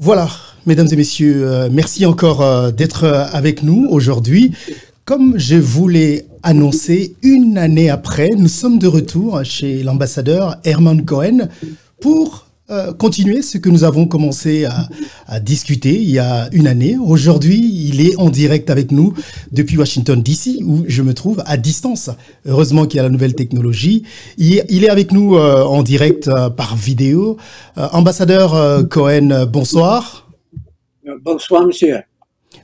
Voilà, mesdames et messieurs, merci encore d'être avec nous aujourd'hui. Comme je vous l'ai annoncé, une année après, nous sommes de retour chez l'ambassadeur Herman Cohen pour continuer ce que nous avons commencé à discuter il y a une année. Aujourd'hui, il est en direct avec nous depuis Washington, D.C., où je me trouve à distance. Heureusement qu'il y a la nouvelle technologie. Il est avec nous en direct par vidéo. Ambassadeur Cohen, bonsoir. Bonsoir, monsieur.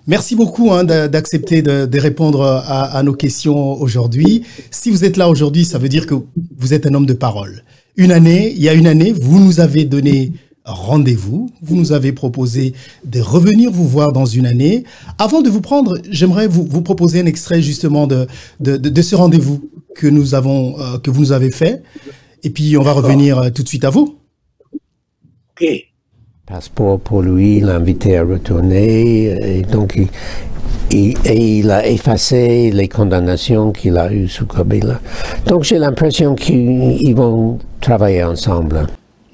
Merci beaucoup d'accepter de répondre à nos questions aujourd'hui. Si vous êtes là aujourd'hui, ça veut dire que vous êtes un homme de parole. Il y a une année, vous nous avez donné rendez-vous, vous nous avez proposé de revenir vous voir dans une année. Avant de vous prendre, j'aimerais vous proposer un extrait justement de ce rendez-vous que vous nous avez fait. Et puis, on va revenir tout de suite à vous. OK. Passeport pour lui, l'invité à retourner, et donc il a effacé les condamnations qu'il a eues sous Kabila. Donc j'ai l'impression qu'ils vont travailler ensemble.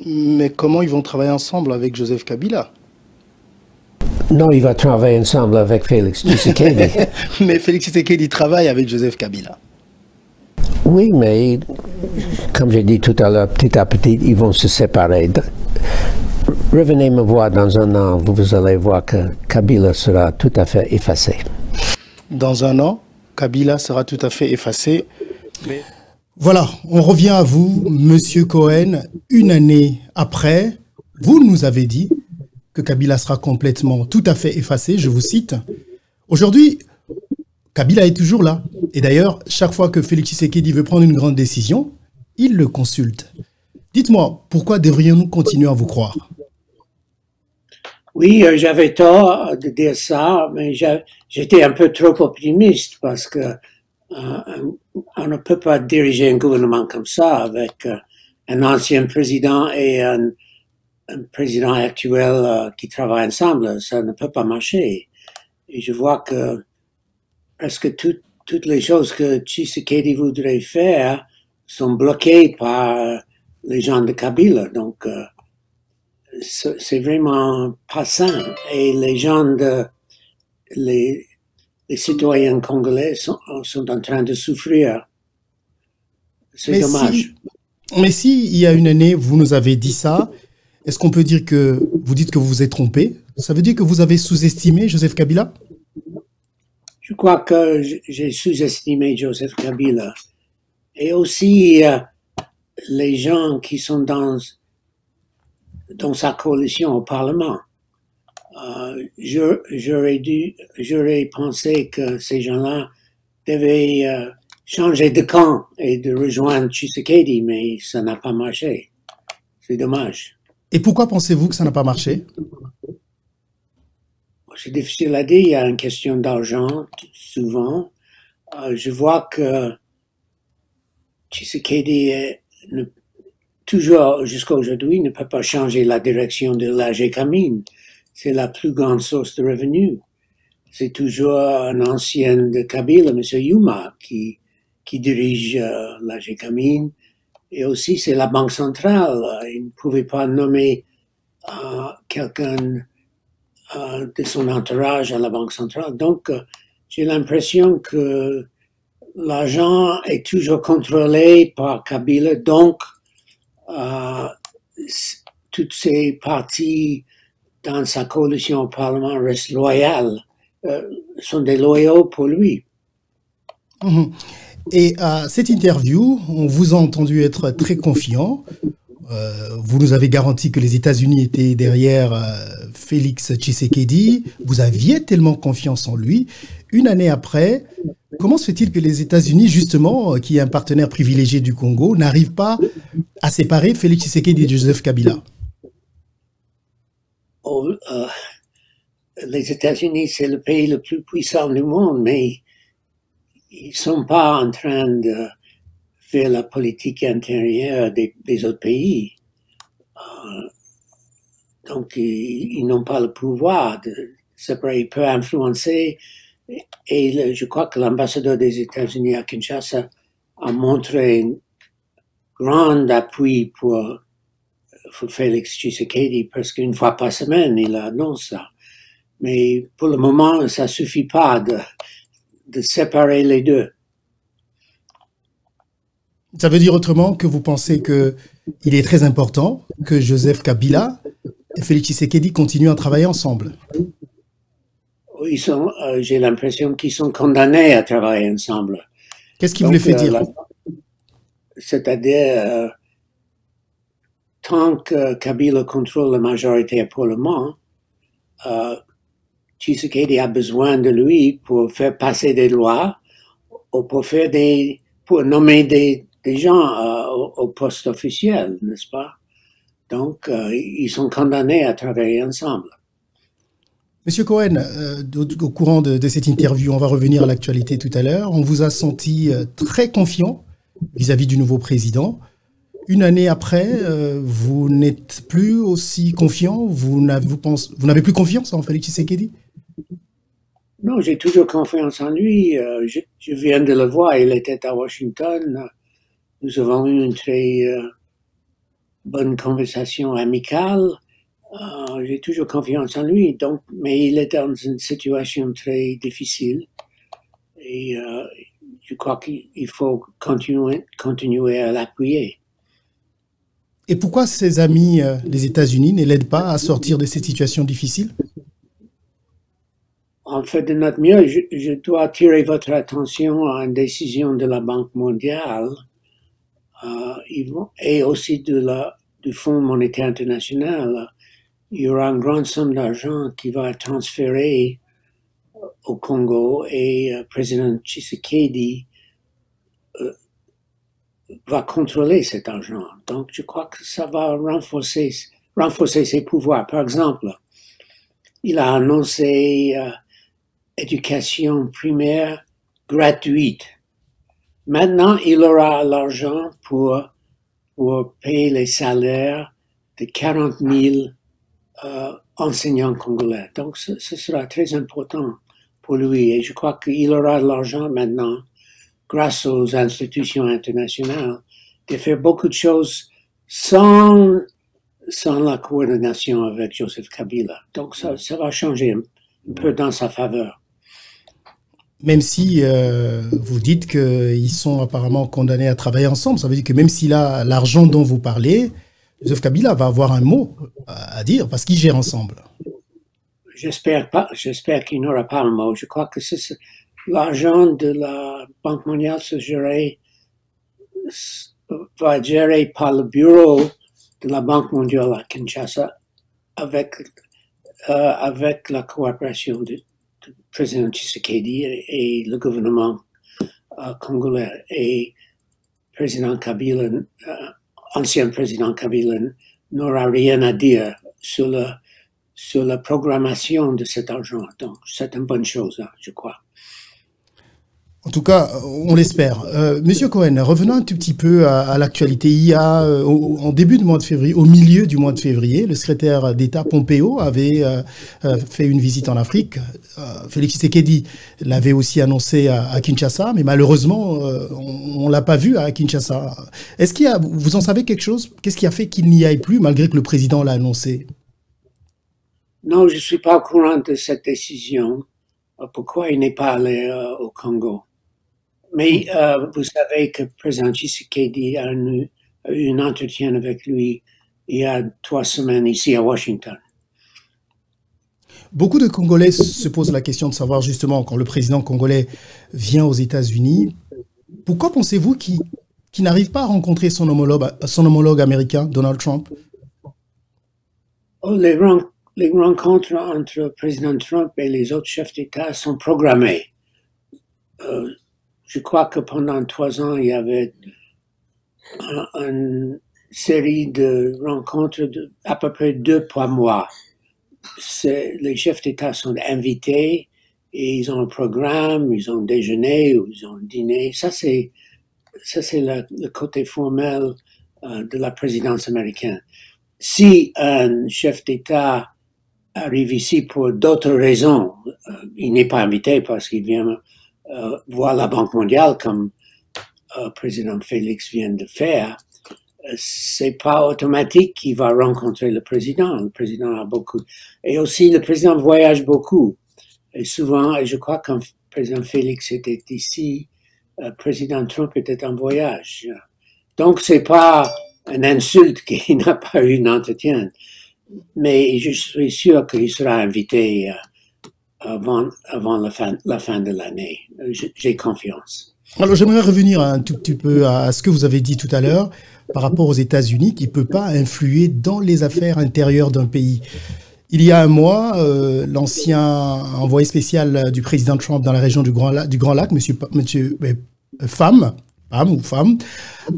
Mais comment ils vont travailler ensemble avec Joseph Kabila? Non, il va travailler ensemble avec Félix Tshisekedi. Mais Félix Tshisekedi travaille avec Joseph Kabila. Oui, mais comme j'ai dit tout à l'heure, petit à petit, ils vont se séparer. Revenez me voir dans un an, vous allez voir que Kabila sera tout à fait effacé. Dans un an, Kabila sera tout à fait effacé. Mais... Voilà, on revient à vous, Monsieur Cohen. Une année après, vous nous avez dit que Kabila sera complètement tout à fait effacé, je vous cite. Aujourd'hui, Kabila est toujours là. Et d'ailleurs, chaque fois que Félix Tshisekedi veut prendre une grande décision, il le consulte. Dites-moi, pourquoi devrions-nous continuer à vous croire? Oui, j'avais tort de dire ça, mais j'étais un peu trop optimiste parce que on ne peut pas diriger un gouvernement comme ça avec un ancien président et un président actuel qui travaillent ensemble. Ça ne peut pas marcher. Et je vois que presque toutes les choses que Tshisekedi voudrait faire sont bloquées par les gens de Kabila. Donc, c'est vraiment pas sain. Et les gens les citoyens congolais sont en train de souffrir. C'est dommage. Mais si, il y a une année, vous nous avez dit ça, est-ce qu'on peut dire que vous dites que vous vous êtes trompé? Ça veut dire que vous avez sous-estimé Joseph Kabila? Je crois que j'ai sous-estimé Joseph Kabila. Et aussi, les gens qui sont dans sa coalition au Parlement. J'aurais pensé que ces gens-là devaient changer de camp et de rejoindre Tshisekedi, mais ça n'a pas marché. C'est dommage. Et pourquoi pensez-vous que ça n'a pas marché? C'est difficile à dire, il y a une question d'argent souvent. Je vois que Tshisekedi toujours jusqu'à aujourd'hui ne peut pas changer la direction de l'AG-Camine. C'est la plus grande source de revenus. C'est toujours un ancien de Kabila, M. Yuma, qui dirige l'AG-Camine. Et aussi, c'est la Banque centrale. Il ne pouvait pas nommer quelqu'un de son entourage à la Banque centrale. Donc, j'ai l'impression que l'argent est toujours contrôlé par Kabila. Donc, toutes ces partis dans sa coalition au Parlement restent loyales, sont des loyaux pour lui. Et à cette interview, on vous a entendu être très confiant. Vous nous avez garanti que les États-Unis étaient derrière Félix Tshisekedi. Vous aviez tellement confiance en lui. Une année après, comment se fait-il que les États-Unis, justement, qui est un partenaire privilégié du Congo, n'arrivent pas à séparer Félix Tshisekedi et Joseph Kabila? Les États-Unis, c'est le pays le plus puissant du monde, mais ils ne sont pas en train de faire la politique intérieure des autres pays. Donc, ils n'ont pas le pouvoir de séparer. Ils peuvent influencer. Et je crois que l'ambassadeur des États-Unis à Kinshasa a montré un grand appui pour Félix Tshisekedi, presque une fois par semaine, il annonce ça. Mais pour le moment, ça suffit pas de séparer les deux. Ça veut dire autrement que vous pensez que il est très important que Joseph Kabila et Félix Tshisekedi continuent à travailler ensemble. J'ai l'impression qu'ils sont condamnés à travailler ensemble. Qu'est-ce qui vous les fait dire? C'est-à-dire, tant que Kabila contrôle la majorité pour le moment, Tshisekedi a besoin de lui pour faire passer des lois ou pour nommer des gens au poste officiel, n'est-ce pas? Donc, ils sont condamnés à travailler ensemble. Monsieur Cohen, au courant de cette interview, on va revenir à l'actualité tout à l'heure. On vous a senti très confiant vis-à-vis du nouveau président. Une année après, vous n'êtes plus aussi confiant? Vous n'avez plus confiance en Félix Tshisekedi? Non, j'ai toujours confiance en lui. Je viens de le voir, il était à Washington. Nous avons eu une très bonne conversation amicale. J'ai toujours confiance en lui, donc, mais il est dans une situation très difficile et je crois qu'il faut continuer à l'appuyer. Et pourquoi ses amis des États-Unis ne l'aident pas à sortir de cette situation difficile? En fait, de notre mieux, je dois attirer votre attention à une décision de la Banque mondiale et aussi du Fonds monétaire international. Il y aura une grande somme d'argent qui va être transférée au Congo et le président Tshisekedi va contrôler cet argent. Donc, je crois que ça va renforcer ses pouvoirs. Par exemple, il a annoncé éducation primaire gratuite. Maintenant, il aura l'argent pour payer les salaires de 40 000 enseignants congolais. Donc, ce sera très important pour lui. Et je crois qu'il aura l'argent maintenant, grâce aux institutions internationales, de faire beaucoup de choses sans la coordination avec Joseph Kabila. Donc, ça va changer un peu dans sa faveur. Même si vous dites qu'ils sont apparemment condamnés à travailler ensemble, ça veut dire que même s'il a l'argent dont vous parlez, Joseph Kabila va avoir un mot à dire parce qu'ils gèrent ensemble. J'espère pas. J'espère qu'il n'aura pas un mot. Je crois que l'argent de la Banque mondiale va être géré par le bureau de la Banque mondiale à Kinshasa avec la coopération du président Tshisekedi et le gouvernement congolais. Et président Kabila, ancien président Kabila, n'aura rien à dire sur la programmation de cet argent. Donc, c'est une bonne chose, hein, je crois. En tout cas, on l'espère. Monsieur Cohen, revenons un tout petit peu à l'actualité. Il y a, en début du mois de février, au milieu du mois de février, le secrétaire d'État Pompeo avait fait une visite en Afrique. Félix Tshisekedi l'avait aussi annoncé à Kinshasa, mais malheureusement, on l'a pas vu à Kinshasa. Est-ce qu'il y a, vous en savez quelque chose? Qu'est-ce qui a fait qu'il n'y aille plus, malgré que le président l'a annoncé? Non, je suis pas au courant de cette décision. Pourquoi il n'est pas allé au Congo? Mais vous savez que le président Tshisekedi a eu un entretien avec lui il y a 3 semaines ici à Washington. Beaucoup de Congolais se posent la question de savoir justement quand le président congolais vient aux États-Unis, pourquoi pensez-vous qu'il n'arrive pas à rencontrer son homologue américain, Donald Trump? Oh, les rencontres entre le président Trump et les autres chefs d'État sont programmées. Je crois que pendant 3 ans, il y avait une série de rencontres à peu près 2 par mois. Les chefs d'État sont invités et ils ont un programme, ils ont déjeuner ou ils ont dîner. Ça, c'est le côté formel de la présidence américaine. Si un chef d'État arrive ici pour d'autres raisons, il n'est pas invité parce qu'il vient voir la Banque mondiale comme président Félix vient de faire. c'est pas automatique qu'il va rencontrer le président. Le président a beaucoup. Et aussi, le président voyage beaucoup. Et souvent, et je crois quand le président Félix était ici, le président Trump était en voyage. Donc, c'est pas une insulte qu'il n'a pas eu d'entretien. Mais je suis sûr qu'il sera invité avant la fin de l'année. J'ai confiance. Alors, j'aimerais revenir un tout petit peu à ce que vous avez dit tout à l'heure par rapport aux États-Unis, qui ne peut pas influer dans les affaires intérieures d'un pays. Il y a un mois, l'ancien envoyé spécial du président Trump dans la région du Grand Lac, monsieur Pham,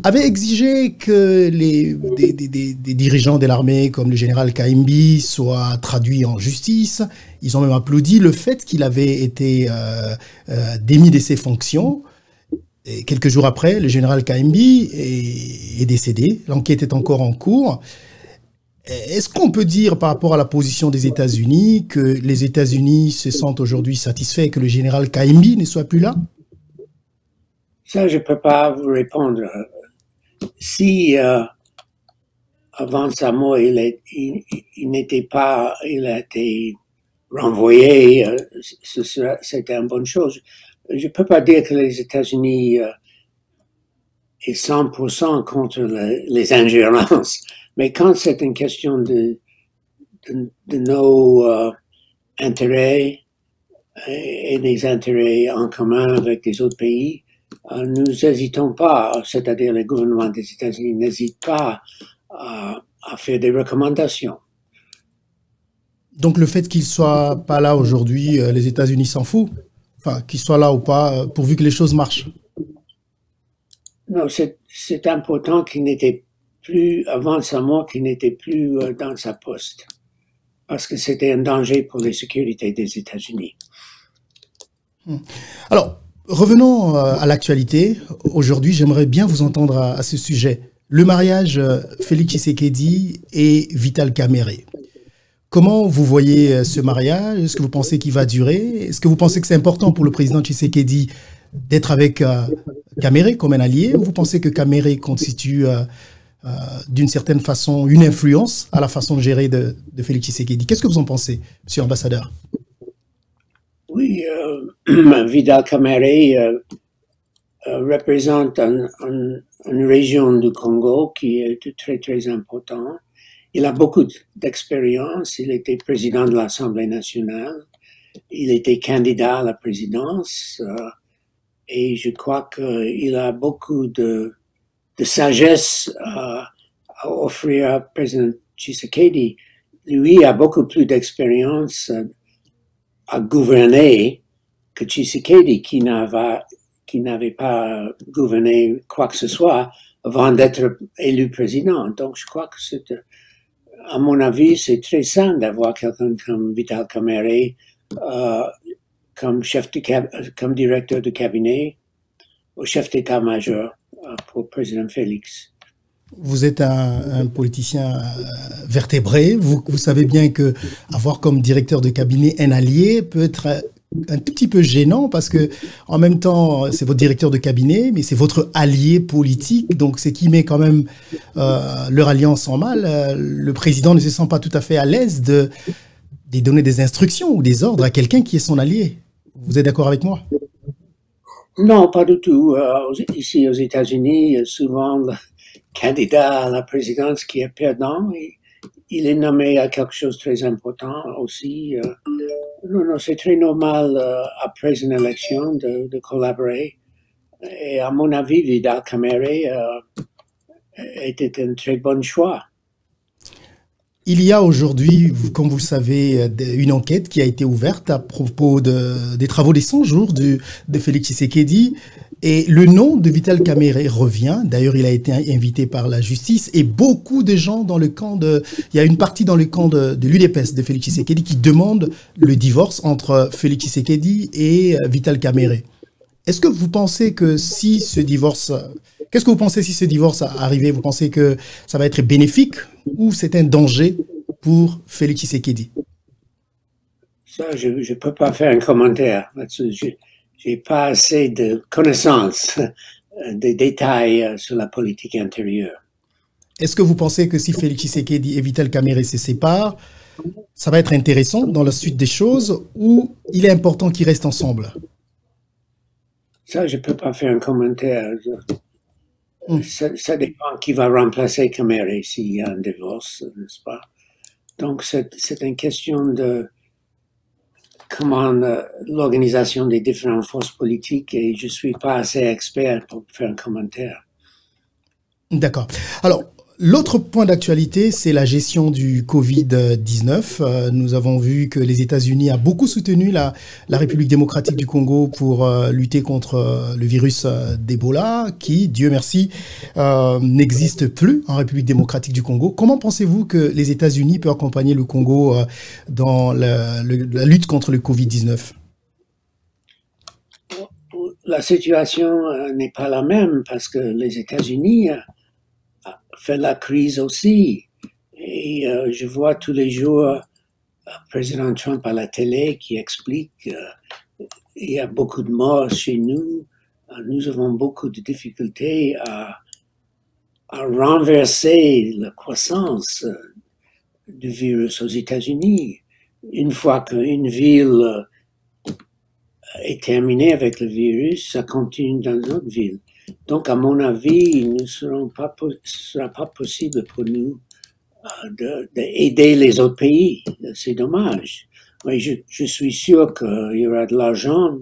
avait exigé que des dirigeants de l'armée comme le général Khaimbi soient traduits en justice. Ils ont même applaudi le fait qu'il avait été démis de ses fonctions. Et quelques jours après, le général Khaimbi est décédé. L'enquête est encore en cours. Est-ce qu'on peut dire par rapport à la position des États-Unis que les États-Unis se sentent aujourd'hui satisfaits que le général Khaimbi ne soit plus là? Ça, je peux pas vous répondre. Si avant sa mort, il a été renvoyé, c'était une bonne chose. Je peux pas dire que les États-Unis est 100% contre les ingérences, mais quand c'est une question de nos intérêts et des intérêts en commun avec des autres pays, nous n'hésitons pas, c'est-à-dire le gouvernement des États-Unis n'hésite pas à faire des recommandations. Donc le fait qu'il soit pas là aujourd'hui, les États-Unis s'en foutent? Enfin, qu'il soit là ou pas, pourvu que les choses marchent? Non, c'est important qu'il n'était plus, avant sa mort, qu'il n'était plus dans sa poste. Parce que c'était un danger pour la sécurité des États-Unis. Alors, revenons à l'actualité. Aujourd'hui, j'aimerais bien vous entendre à ce sujet. Le mariage Félix Tshisekedi et Vital Kamerhe. Comment vous voyez ce mariage? Est-ce que vous pensez qu'il va durer? Est-ce que vous pensez que c'est important pour le président Tshisekedi d'être avec Kamerhe comme un allié? Ou vous pensez que Kamerhe constitue d'une certaine façon une influence à la façon de gérer de Félix Tshisekedi? Qu'est-ce que vous en pensez, monsieur l'ambassadeur? Oui, Vital Kamerhe représente une région du Congo qui est très, très importante. Il a beaucoup d'expérience. Il était président de l'Assemblée nationale. Il était candidat à la présidence. Et je crois qu'il a beaucoup de sagesse à offrir au président Tshisekedi. Lui a beaucoup plus d'expérience à gouverner que Tshisekedi, qui n'avait pas gouverné quoi que ce soit avant d'être élu président. Donc, je crois que à mon avis, c'est très sain d'avoir quelqu'un comme Vital Kamerhe comme directeur de cabinet au chef d'état-major pour le président Félix. Vous êtes un politicien vertébré. Vous savez bien que avoir comme directeur de cabinet un allié peut être un tout petit peu gênant parce que en même temps, c'est votre directeur de cabinet, mais c'est votre allié politique. Donc, c'est qui met quand même leur alliance en mal. Le président ne se sent pas tout à fait à l'aise de donner des instructions ou des ordres à quelqu'un qui est son allié. Vous êtes d'accord avec moi? Non, pas du tout. Ici aux États-Unis, souvent le candidat à la présidence qui est perdant, il est nommé à quelque chose de très important aussi. Non, c'est très normal après une élection de collaborer. Et à mon avis, Vital Kamerhe était un très bon choix. Il y a aujourd'hui, comme vous le savez, une enquête qui a été ouverte à propos des travaux des 100 jours de Félix Tshisekedi. Et le nom de Vital Kamerhe revient. D'ailleurs, il a été invité par la justice. Et beaucoup de gens dans le camp il y a une partie dans le camp de l'UDPS de Félix Tshisekedi qui demande le divorce entre Félix Tshisekedi et Vital Kamerhe. Est-ce que vous pensez que si ce divorce... Qu'est-ce que vous pensez si ce divorce arrivait? Vous pensez que ça va être bénéfique ou c'est un danger pour Félix Tshisekedi? Ça, je ne peux pas faire un commentaire là-dessus. Je n'ai pas assez de connaissances, des détails sur la politique intérieure. Est-ce que vous pensez que si Félix Tshisekedi et Vital Kamerhe se séparent, ça va être intéressant dans la suite des choses ou il est important qu'ils restent ensemble? Ça, je ne peux pas faire un commentaire. Ça dépend qui va remplacer Kamerhe s'il y a un divorce, n'est-ce pas? Donc, c'est une question de comment l'organisation des différentes forces politiques et je ne suis pas assez expert pour faire un commentaire. D'accord. Alors, l'autre point d'actualité, c'est la gestion du Covid-19. Nous avons vu que les États-Unis ont beaucoup soutenu la République démocratique du Congo pour lutter contre le virus d'Ebola, qui, Dieu merci, n'existe plus en République démocratique du Congo. Comment pensez-vous que les États-Unis peuvent accompagner le Congo dans la lutte contre le Covid-19? La situation n'est pas la même parce que les États-Unis fait la crise aussi. Et je vois tous les jours président Trump à la télé qui explique qu'il y a beaucoup de morts chez nous. Nous avons beaucoup de difficultés à renverser la croissance du virus aux États-Unis. Une fois qu'une ville est terminée avec le virus, ça continue dans d'autres villes. Donc, à mon avis, ce ne sera pas possible pour nous d'aider les autres pays. C'est dommage. Mais je suis sûr qu'il y aura de l'argent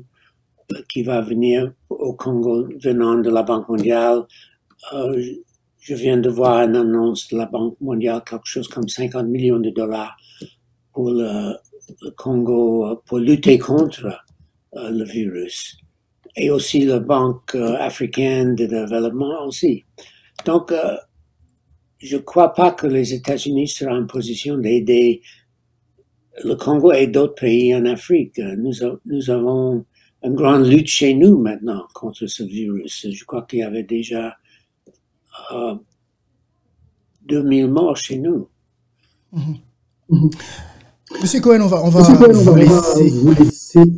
qui va venir au Congo venant de la Banque mondiale. Je viens de voir une annonce de la Banque mondiale, quelque chose comme 50 millions de dollars pour le Congo, pour lutter contre le virus. Et aussi la Banque africaine de développement aussi. Donc, je ne crois pas que les États-Unis seront en position d'aider le Congo et d'autres pays en Afrique. Nous avons une grande lutte chez nous maintenant contre ce virus. Je crois qu'il y avait déjà 2000 morts chez nous. Monsieur Cohen, on va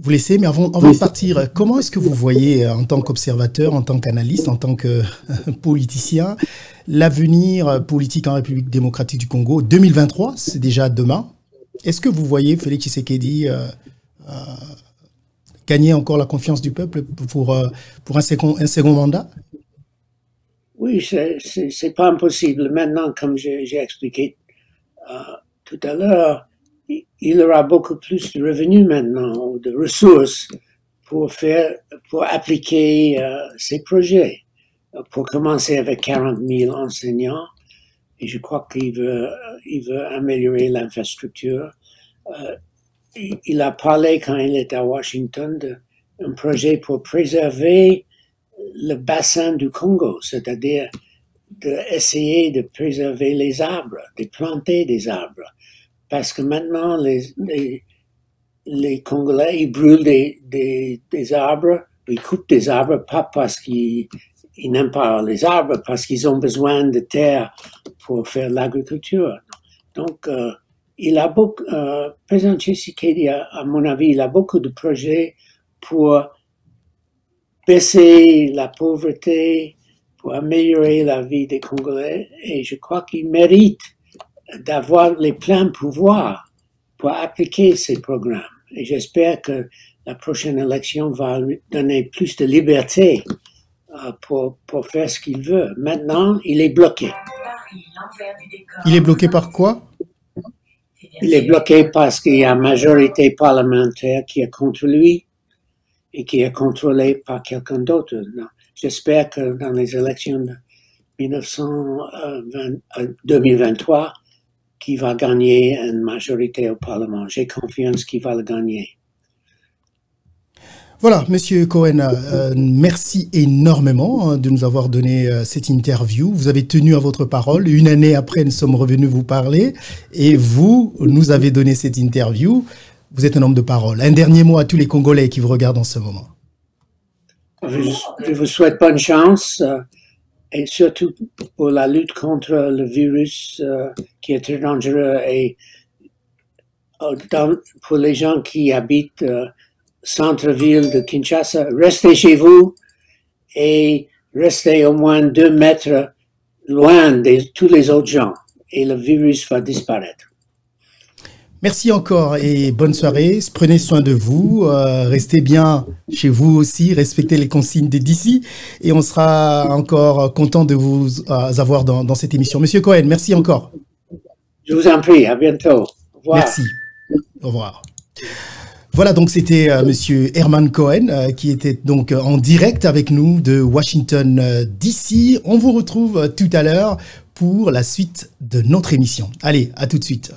vous laisser, mais avant de partir, comment est-ce que vous voyez, en tant qu'observateur, en tant qu'analyste, en tant que politicien, l'avenir politique en République démocratique du Congo 2023, c'est déjà demain. Est-ce que vous voyez Félix Tshisekedi gagner encore la confiance du peuple pour un second mandat? Oui, c'est pas impossible. Maintenant, comme j'ai expliqué tout à l'heure, il aura beaucoup plus de revenus maintenant, de ressources pour appliquer ses projets. Pour commencer avec 40 000 enseignants, et je crois qu'il veut améliorer l'infrastructure. Il a parlé quand il était à Washington d'un projet pour préserver le bassin du Congo, c'est-à-dire d'essayer de préserver les arbres, de planter des arbres. Parce que maintenant, les Congolais, ils brûlent des arbres, ils coupent des arbres, pas parce qu'ils n'aiment pas les arbres, parce qu'ils ont besoin de terre pour faire l'agriculture. Donc, président Tshisekedi, à mon avis, il a beaucoup de projets pour baisser la pauvreté, pour améliorer la vie des Congolais, et je crois qu'il mérite d'avoir les pleins pouvoirs pour appliquer ces programmes. Et j'espère que la prochaine élection va lui donner plus de liberté pour faire ce qu'il veut. Maintenant, il est bloqué. Il est bloqué par quoi? Il est bloqué parce qu'il y a une majorité parlementaire qui est contre lui et qui est contrôlée par quelqu'un d'autre. J'espère que dans les élections de 2023, qui va gagner une majorité au Parlement. J'ai confiance qu'il va le gagner. Voilà, Monsieur Cohen, merci énormément de nous avoir donné cette interview. Vous avez tenu à votre parole. Une année après, nous sommes revenus vous parler et vous nous avez donné cette interview. Vous êtes un homme de parole. Un dernier mot à tous les Congolais qui vous regardent en ce moment. Je vous souhaite bonne chance. Et surtout pour la lutte contre le virus qui est très dangereux et pour les gens qui habitent centre-ville de Kinshasa, restez chez vous et restez au moins 2 mètres loin de tous les autres gens et le virus va disparaître. Merci encore et bonne soirée. Prenez soin de vous. Restez bien chez vous aussi. Respectez les consignes d'ici. Et on sera encore content de vous avoir dans cette émission. Monsieur Cohen, merci encore. Je vous en prie. À bientôt. Au revoir. Merci. Au revoir. Voilà, donc c'était Monsieur Herman Cohen qui était donc en direct avec nous de Washington DC. On vous retrouve tout à l'heure pour la suite de notre émission. Allez, à tout de suite.